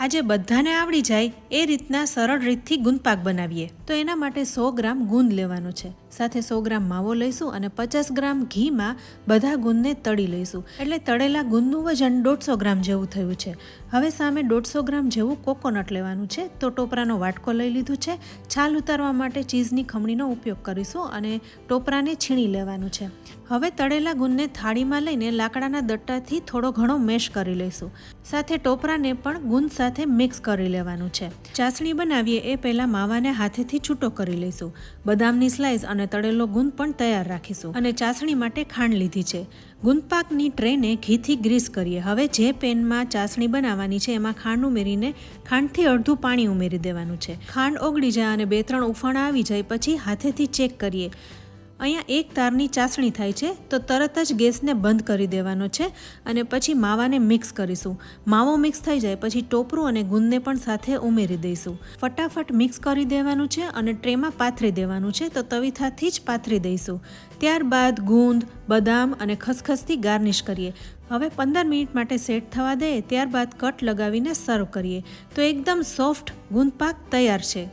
આજે બધાને આવડી જાય એ રીતના સરળ રીતથી ગુંદપાક બનાવીએ. તો એના માટે 100 ગ્રામ ગુંદ લેવાનો છે, સાથે 100 ગ્રામ માવો લઈશું અને 50 ગ્રામ ઘીમાં બધા ગુંદને તળી લઈશું. એટલે તળેલા ગુંદનું વજન 150 ગ્રામ જેવું થયું છે. હવે સામે 150 ગ્રામ જેવું કોકોનટ લેવાનું છે. તો ટોપરાનો વાટકો લઈ લીધું છે. છાલ ઉતારવા માટે ચીઝની ખમણીનો ઉપયોગ કરીશું અને ટોપરાને છીણી લેવાનું છે. હવે તળેલા ગુંદને થાળીમાં લઈને લાકડાના દટ્ટાથી થોડો ઘણો મેશ કરી લઈશું. સાથે ટોપરાને પણ ગુંદ સાથે મિક્સ કરી લેવાનું છે. ચાસણી બનાવીએ એ પહેલાં માવાને હાથેથી છૂટો કરી લઈશું. બદામની સ્લાઇસ અને તળેલો ગુંદ પણ તૈયાર રાખીશું અને ચાસણી માટે ખાંડ લીધી છે. ગુંદપાકની ટ્રેને ઘીથી ગ્રીસ કરીએ. હવે જે પેનમાં ચાસણી બનાવવાની છે એમાં ખાંડ ઉમેરીને ખાંડથી અડધું પાણી ઉમેરી દેવાનું છે. ખાંડ ઓગળી જાય અને 2-3 ઉફાણા આવી જાય પછી હાથેથી ચેક કરીએ. અહીંયા એક તારની ચાસણી થાય છે તો તરત જ ગેસને બંધ કરી દેવાનો છે અને પછી માવાને મિક્સ કરીશું. માવો મિક્સ થઈ જાય પછી ટોપરું અને ગુંદને પણ સાથે ઉમેરી દઈશું. ફટાફટ મિક્સ કરી દેવાનું છે અને ટ્રેમાં પાથરી દેવાનું છે. તો તવીથાથી જ પાથરી દઈશું. ત્યારબાદ ગુંદ, બદામ અને ખસખસથી ગાર્નિશ કરીએ. હવે 15 મિનિટ માટે સેટ થવા દઈએ. ત્યારબાદ કટ લગાવીને સર્વ કરીએ. તો એકદમ સોફ્ટ ગુંદપાક તૈયાર છે.